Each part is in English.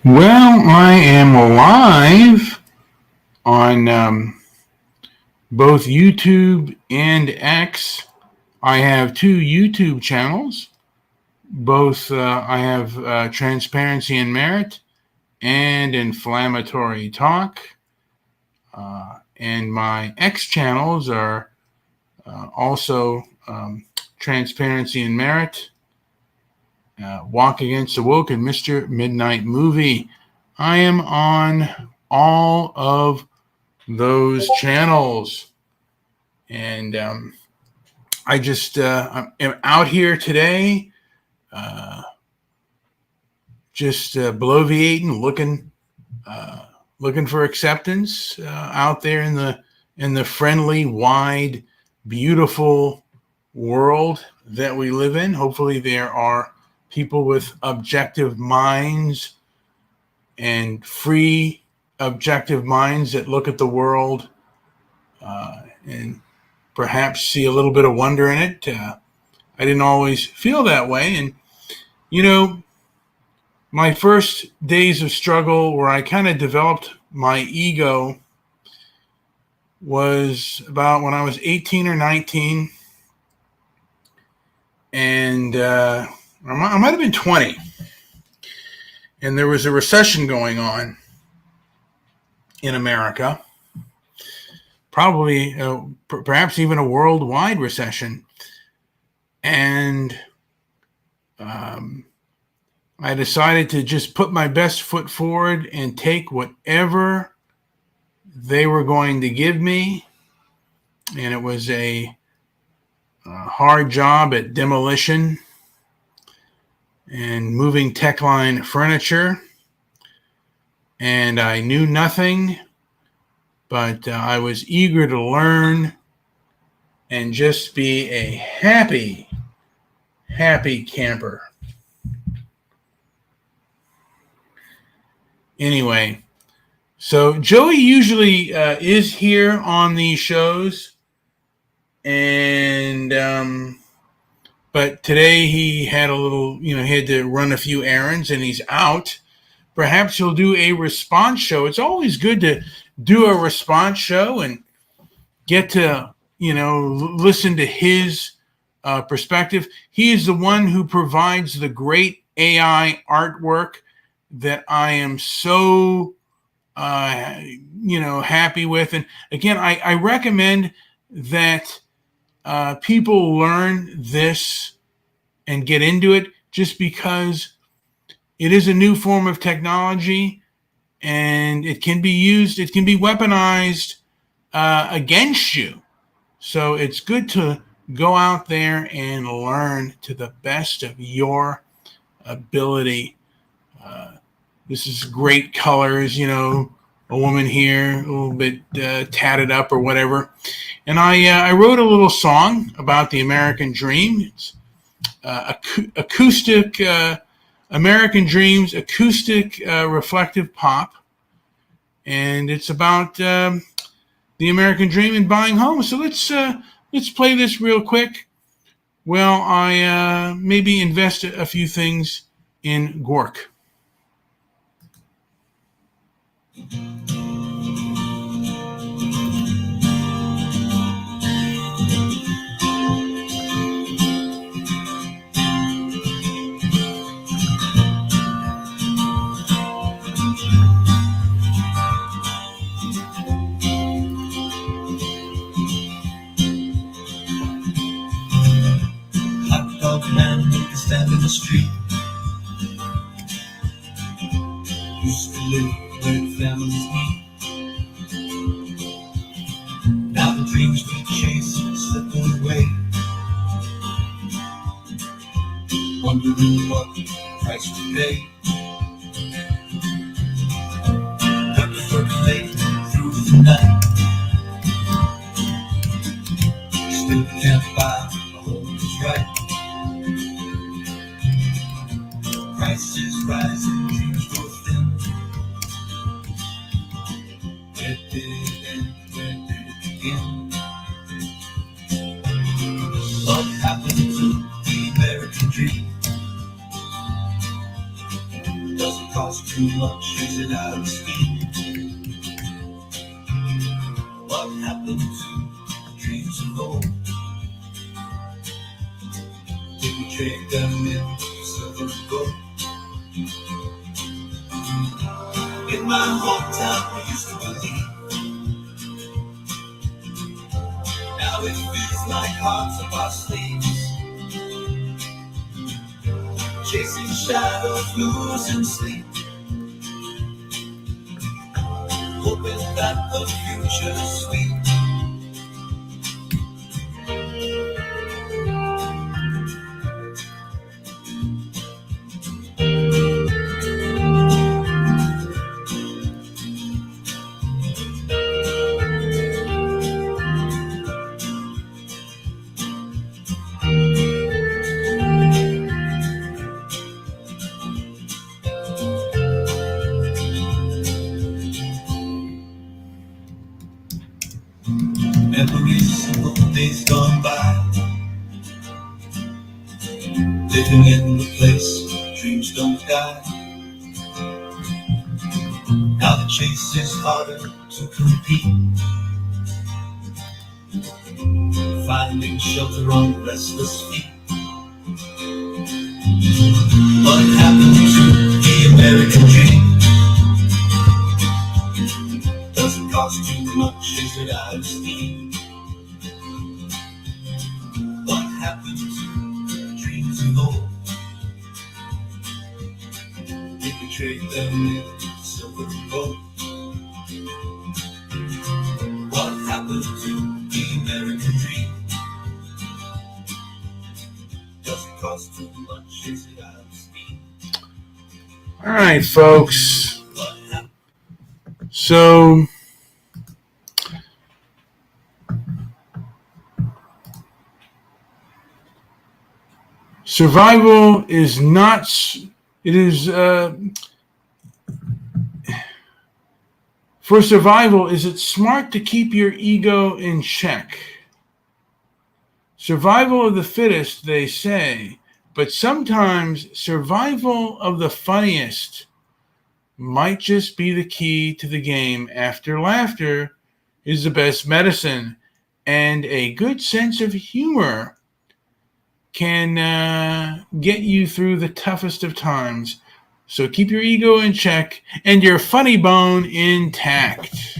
Well, I am live on both YouTube and X. I have two YouTube channels. Both I have Transparency and Merit and Inflammatory Talk. And my X channels are also Transparency and Merit, Walk Against the Woke, and Mr. Midnight Movie. I am on all of those channels. And I just am out here today, just bloviating, looking for acceptance out there in the friendly, wide, beautiful world that we live in. Hopefully, there are people with objective minds and free, objective minds that look at the world and perhaps see a little bit of wonder in it. I didn't always feel that way. And, you know, my first days of struggle where I kind of developed my ego was about when I was 18 or 19. And I might have been 20. And there was a recession going on in America. Probably, perhaps even a worldwide recession. And I decided to just put my best foot forward and take whatever they were going to give me. And it was a hard job at demolition and moving Techline furniture. And I knew nothing. But I was eager to learn and just be a happy camper. Anyway, so Joey usually is here on these shows, and but today he had a little, he had to run a few errands, and he's out. Perhaps he'll do a response show. It's always good to do a response show and get to, listen to his perspective. He is the one who provides the great AI artwork that I am so, happy with. And again, I recommend that people learn this and get into it just because it is a new form of technology. And it can be used, it can be weaponized against you. So it's good to go out there and learn to the best of your ability. This is great colors, a woman here, a little bit tatted up or whatever. And I wrote a little song about the American dream. It's acoustic American Dreams, acoustic reflective pop, and it's about the American dream and buying homes. So let's play this real quick. Well, I maybe invest a few things in Gork. Stand in the street. Used to live where the families meet. Now the dreams we chase slip away. Wondering what price we pay. Got to percolate through the night. Still can't buy a home is right. Prices rising, dreams grow thin. Where did it end? Where did it begin? What happened to the American dream? Doesn't cost too much? Is it out of speed? What happened to dreams of old? Did we trade them in silver and gold? In my hometown we used to believe. Now it feels like hearts up our sleeves. Chasing shadows, losing sleep. Hoping that the future's sweet. Memories of the days gone by, living in the place where dreams don't die. Now the chase is harder to compete, finding shelter on restless feet. What happened to the American dream? Doesn't cost too much, is it out of steam? What happened to dreams of old? Did we trade them in silver and gold? What happened to the American dream? Doesn't cost too much, is it out of steam? All right, folks. What happened? So survival is not, it is, for survival, is it smart to keep your ego in check? Survival of the fittest, they say, but sometimes survival of the funniest might just be the key to the game. After laughter is the best medicine, and a good sense of humor can get you through the toughest of times. So keep your ego in check and your funny bone intact.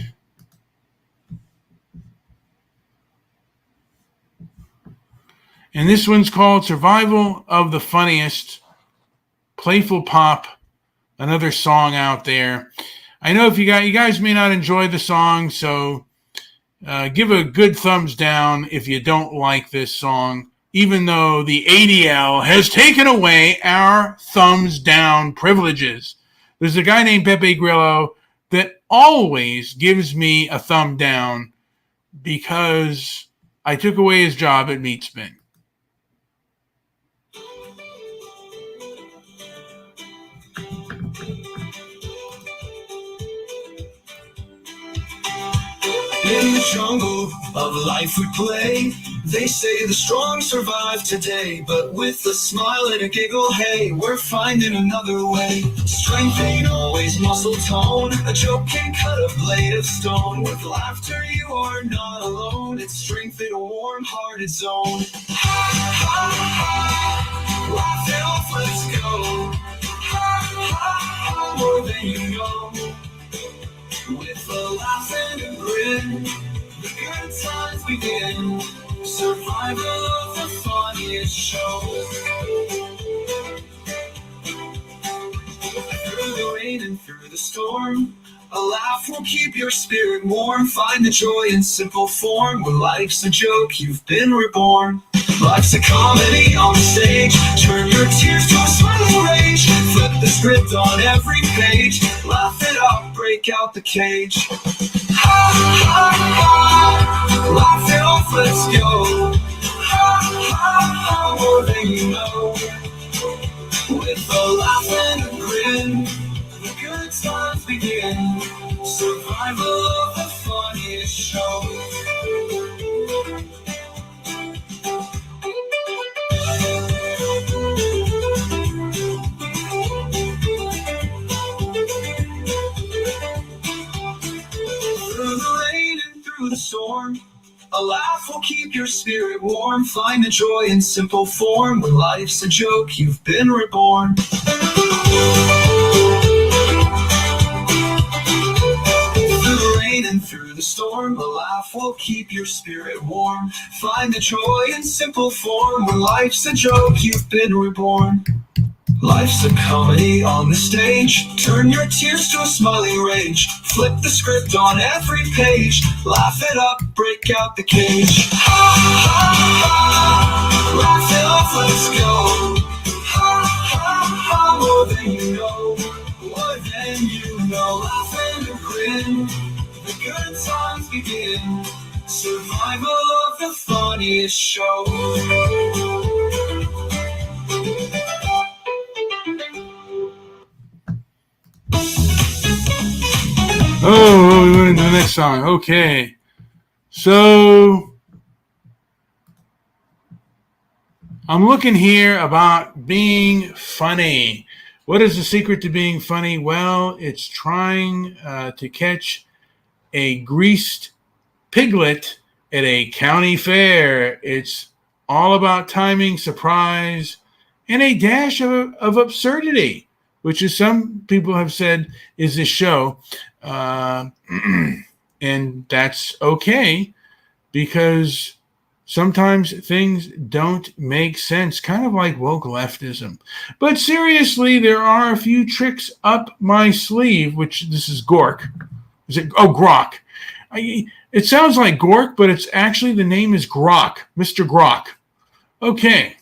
And this one's called Survival of the Funniest. Playful pop, another song out there. I know if you guys may not enjoy the song, so give a good thumbs down if you don't like this song, even though the ADL has taken away our thumbs down privileges. There's a guy named Pepe Grillo that always gives me a thumb down because I took away his job at Meatspin. In the jungle of life we play. They say the strong survive today, but with a smile and a giggle, hey, we're finding another way. Strength ain't always muscle tone. A joke can cut a blade of stone. With laughter you are not alone. It's strength in a warm-hearted zone. Ha ha ha, laugh it off, let's go. Ha ha ha, more than you know. With a laugh and a grin, the good times begin. Survival of the funniest show. Through the rain and through the storm, a laugh will keep your spirit warm. Find the joy in simple form. When life's a joke, you've been reborn. Life's a comedy on the stage. Turn your tears to a smiling rage. Flip the script on every page. Laugh it up, break out the cage. Ha ha ha, laugh it off, let's go. Ha ha ha, more than you know. With a laugh and a grin, the good times begin. Survival of the funniest show. A laugh will keep your spirit warm. Find the joy in simple form. When life's a joke, you've been reborn. And through the storm, a laugh will keep your spirit warm. Find the joy in simple form. When life's a joke, you've been reborn. Life's a comedy on the stage. Turn your tears to a smiling rage. Flip the script on every page. Laugh it up, break out the cage. Ha ha ha, laugh it off, let's go. Ha ha ha, more than you know. More than you know. Laugh and grin. The good times begin. Survival of the funniest show. Oh, we went into the next song. Okay. So I'm looking here about being funny. What is the secret to being funny? Well, it's trying to catch a greased piglet at a county fair. It's all about timing, surprise, and a dash of absurdity, which is some people have said is this show. And that's okay because sometimes things don't make sense, kind of like woke leftism. But seriously, there are a few tricks up my sleeve, which this is Gork. Is it? Oh, Grok. It sounds like Gork, but it's actually the name is Grok, Mr. Grok. Okay.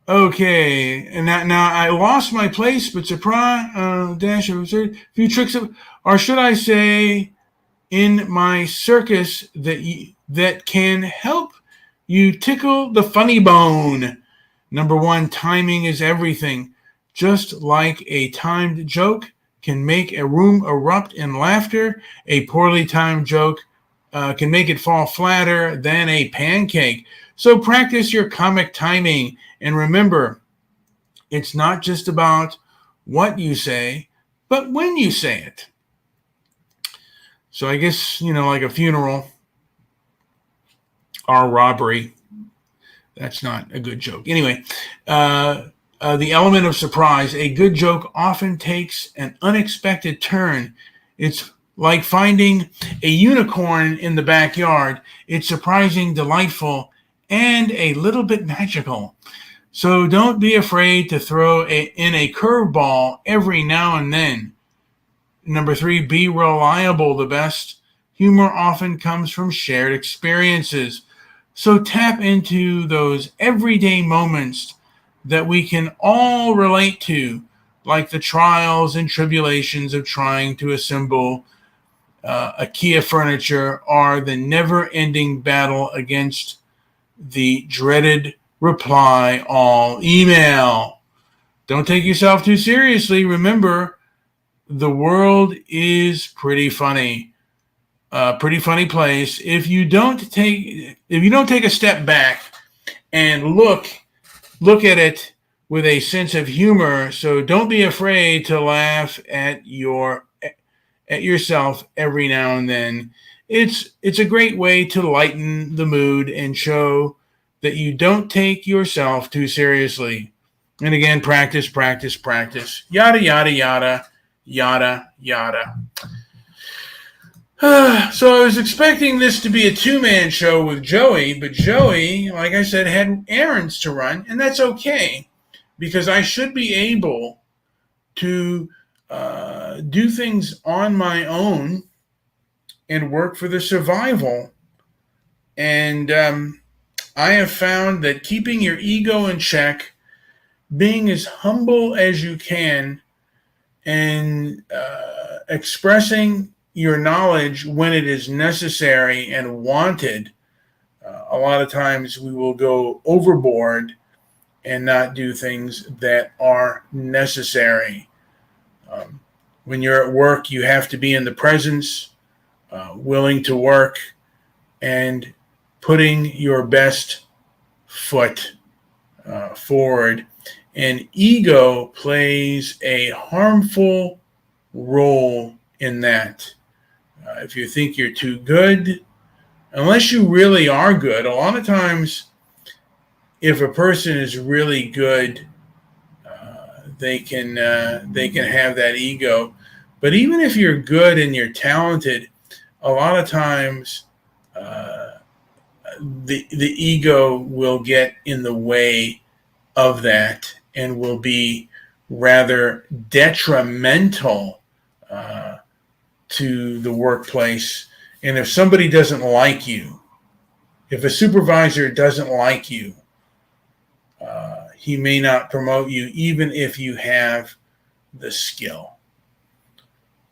Okay, and now I lost my place, but surprise, dash of a few tricks of, or should I say, in my circus that can help you tickle the funny bone. Number one, timing is everything. Just like a timed joke can make a room erupt in laughter, a poorly timed joke can make it fall flatter than a pancake. So practice your comic timing. And remember, it's not just about what you say, but when you say it. So I guess, like a funeral or robbery. That's not a good joke. Anyway, the element of surprise. A good joke often takes an unexpected turn. It's like finding a unicorn in the backyard. It's surprising, delightful, and a little bit magical. So don't be afraid to throw in a curveball every now and then. Number three, be reliable. The best humor often comes from shared experiences. So tap into those everyday moments that we can all relate to, like the trials and tribulations of trying to assemble IKEA furniture or the never-ending battle against the dreaded reply all email. Don't take yourself too seriously. Remember, the world is pretty funny. Pretty funny place. If you don't take a step back and look at it with a sense of humor, so don't be afraid to laugh at yourself every now and then. It's a great way to lighten the mood and show that you don't take yourself too seriously. And again, practice, practice, practice. Yada, yada, yada, yada, yada. So I was expecting this to be a two-man show with Joey, but Joey, like I said, had errands to run, and that's okay because I should be able to do things on my own and work for the survival. And I have found that keeping your ego in check, being as humble as you can, and expressing your knowledge when it is necessary and wanted. A lot of times we will go overboard and not do things that are necessary. When you're at work, you have to be in the presence, willing to work, and putting your best foot forward. And ego plays a harmful role in that. If you think you're too good, unless you really are good, a lot of times if a person is really good, they can have that ego. But even if you're good and you're talented, a lot of times the ego will get in the way of that and will be rather detrimental to the workplace. And if somebody doesn't like you, if a supervisor doesn't like you, he may not promote you even if you have the skill.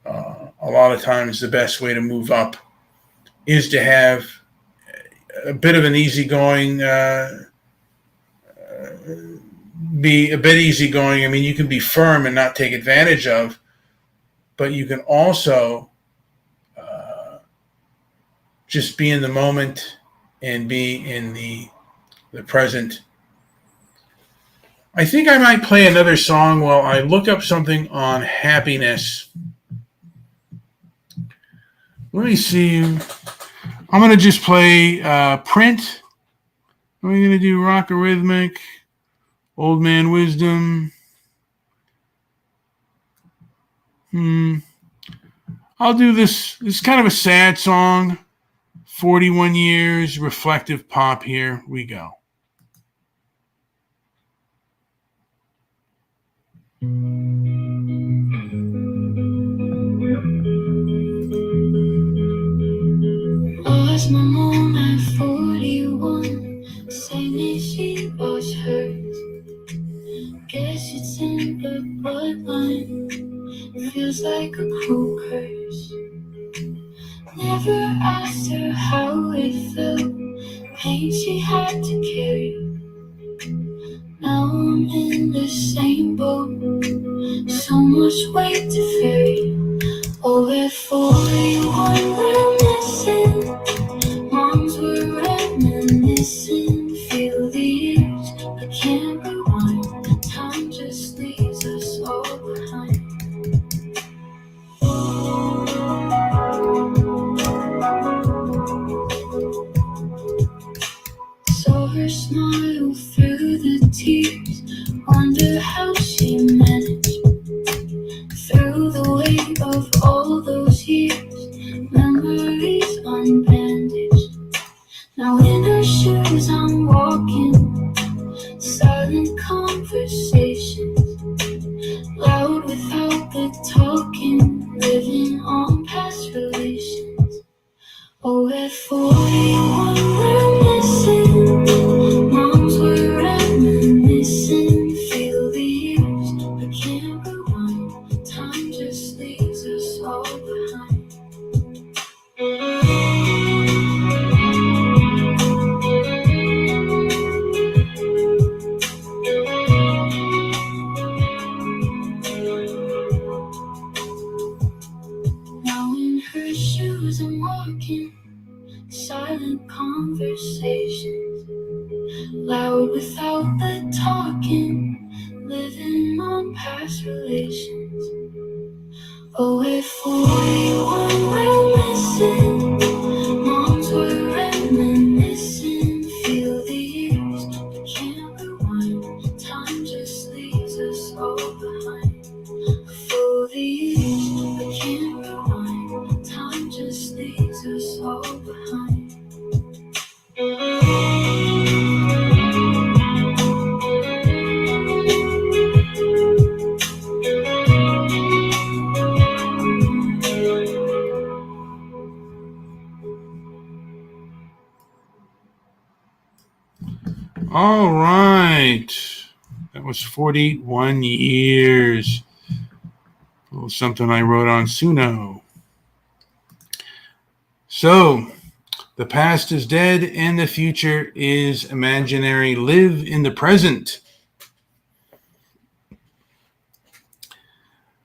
A lot of times the best way to move up is to have a bit of an easygoing, be a bit easygoing. I mean, you can be firm and not take advantage of, but you can also just be in the moment and be in the present. I think I might play another song while I look up something on happiness. Let me see. I'm going to just play Print. I'm going to do Rock Rhythmic, Old Man Wisdom. I'll do this. This is kind of a sad song. 41 years, reflective pop. Here we go. Lost my mom at 41, saying she lost hers. Guess it's in the bloodline, feels like a cruel curse. Never asked her how it felt, pain she had to carry. Now I'm in the same boat, so much weight to ferry. Oh, at 41 we're missing, moms were reminiscing. Feel the years, but can't rewind. Time just leaves us all behind. Saw her smile through the tears, wonder how she managed. Through the weight of all those years, memories unbandaged. Now in her shoes I'm walking, silent conversations, loud without the talking, living on past relations. Oh, at 41 we're missing, moms were reminiscing. Feel the years, but can't rewind. Time just leaves us all behind. Now in her shoes I'm walking, silent conversations, loud without the talking, living on past relations. Oh, at 41 we're missing, moms were reminiscing. Feel the years, but can't rewind. Time just leaves us all behind. For the years, but can't rewind. Time just leaves us all behind. All right. That was 41 years. A little something I wrote on Suno. So, the past is dead and the future is imaginary. Live in the present.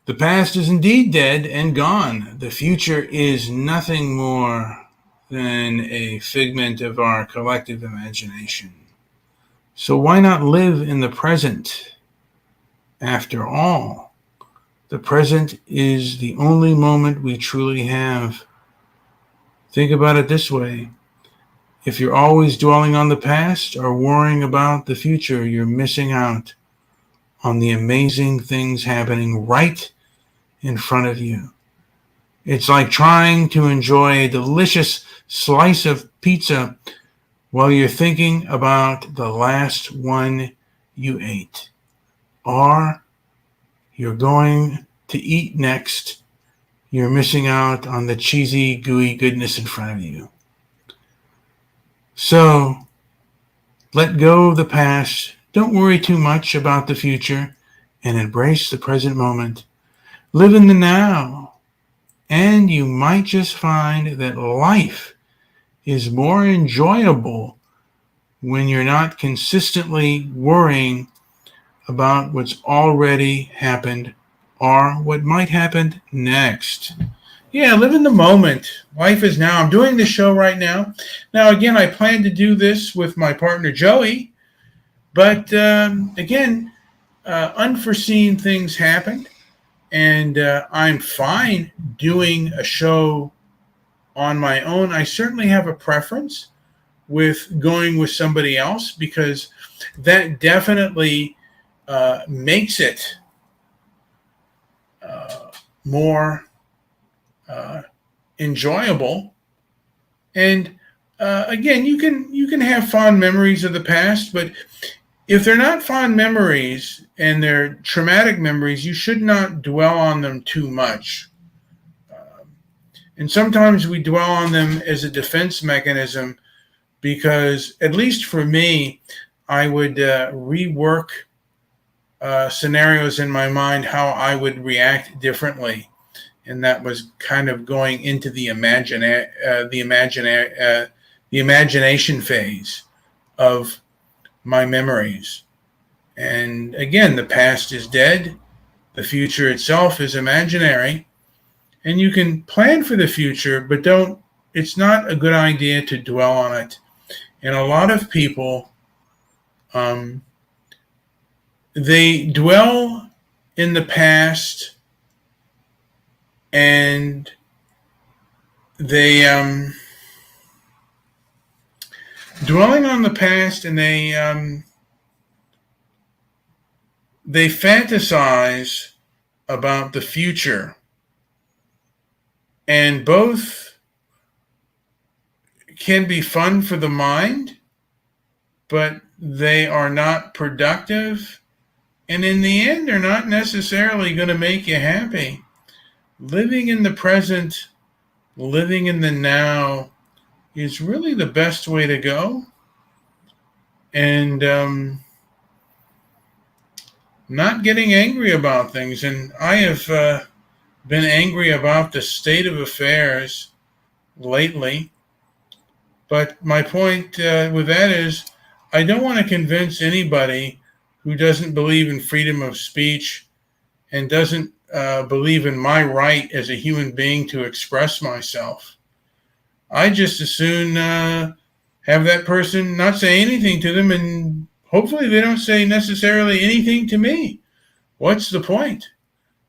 The past is indeed dead and gone. The future is nothing more than a figment of our collective imagination. So why not live in the present? After all, the present is the only moment we truly have. Think about it this way. If you're always dwelling on the past or worrying about the future, you're missing out on the amazing things happening right in front of you. It's like trying to enjoy a delicious slice of pizza while you're thinking about the last one you ate. Or you're going to eat next. You're missing out on the cheesy, gooey goodness in front of you. So, let go of the past. Don't worry too much about the future and embrace the present moment. Live in the now. And you might just find that life is more enjoyable when you're not consistently worrying about what's already happened or what might happen next. Yeah, live in the moment. Life is now. I'm doing the show right now. Now, again, I plan to do this with my partner Joey, but again, unforeseen things happened, and I'm fine doing a show on my own. I certainly have a preference with going with somebody else because that definitely makes it more enjoyable. And again, you can have fond memories of the past, but if they're not fond memories and they're traumatic memories, you should not dwell on them too much. And sometimes we dwell on them as a defense mechanism because, at least for me, I would rework scenarios in my mind how I would react differently, and that was kind of going into the imagination phase of my memories. And again, the past is dead. The future itself is imaginary, and you can plan for the future, but don't. It's not a good idea to dwell on it. And a lot of people, they dwell in the past, and they dwelling on the past, and they fantasize about the future, and both can be fun for the mind, but they are not productive, and in the end, they're not necessarily going to make you happy. Living in the present, living in the now is really the best way to go. And not getting angry about things. And I have been angry about the state of affairs lately. But my point with that is, I don't want to convince anybody who doesn't believe in freedom of speech and doesn't believe in my right as a human being to express myself. I just as soon have that person not say anything to them, and hopefully they don't say necessarily anything to me. What's the point?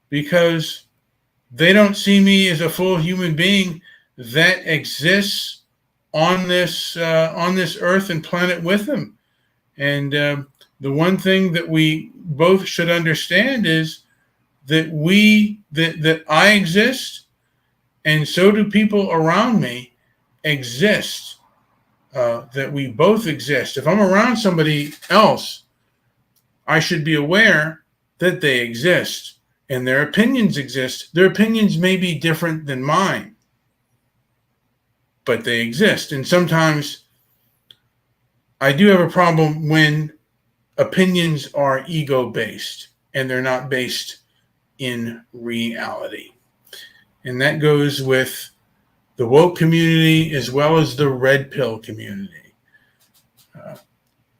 Because they don't see me as a full human being that exists on this earth and planet with them. And the one thing that we both should understand is that that I exist, and so do people around me exist. That we both exist. If I'm around somebody else, I should be aware that they exist and their opinions exist. Their opinions may be different than mine, but they exist. And sometimes I do have a problem when opinions are ego-based and they're not based in reality. And that goes with the woke community as well as the red pill community.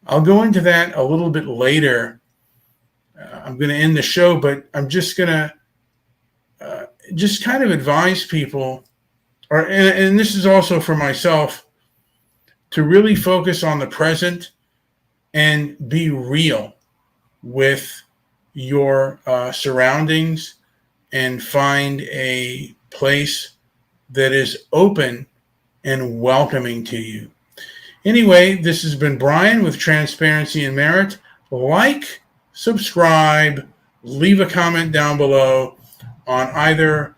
I'll go into that a little bit later. I'm going to end the show, but I'm just going to just kind of advise people, and this is also for myself, to really focus on the present and be real with your surroundings and find a place that is open and welcoming to you. Anyway, this has been Brian with Transparency and Merit. Like, subscribe, leave a comment down below on either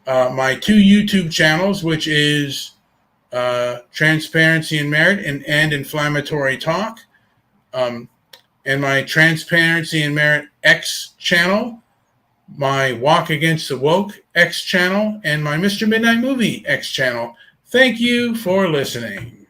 my two YouTube channels, which is Transparency and Merit and Inflammatory Talk, and my Transparency and Merit X channel, my Walk Against the Woke X channel, and my Mr. Midnight Movie X channel. Thank you for listening.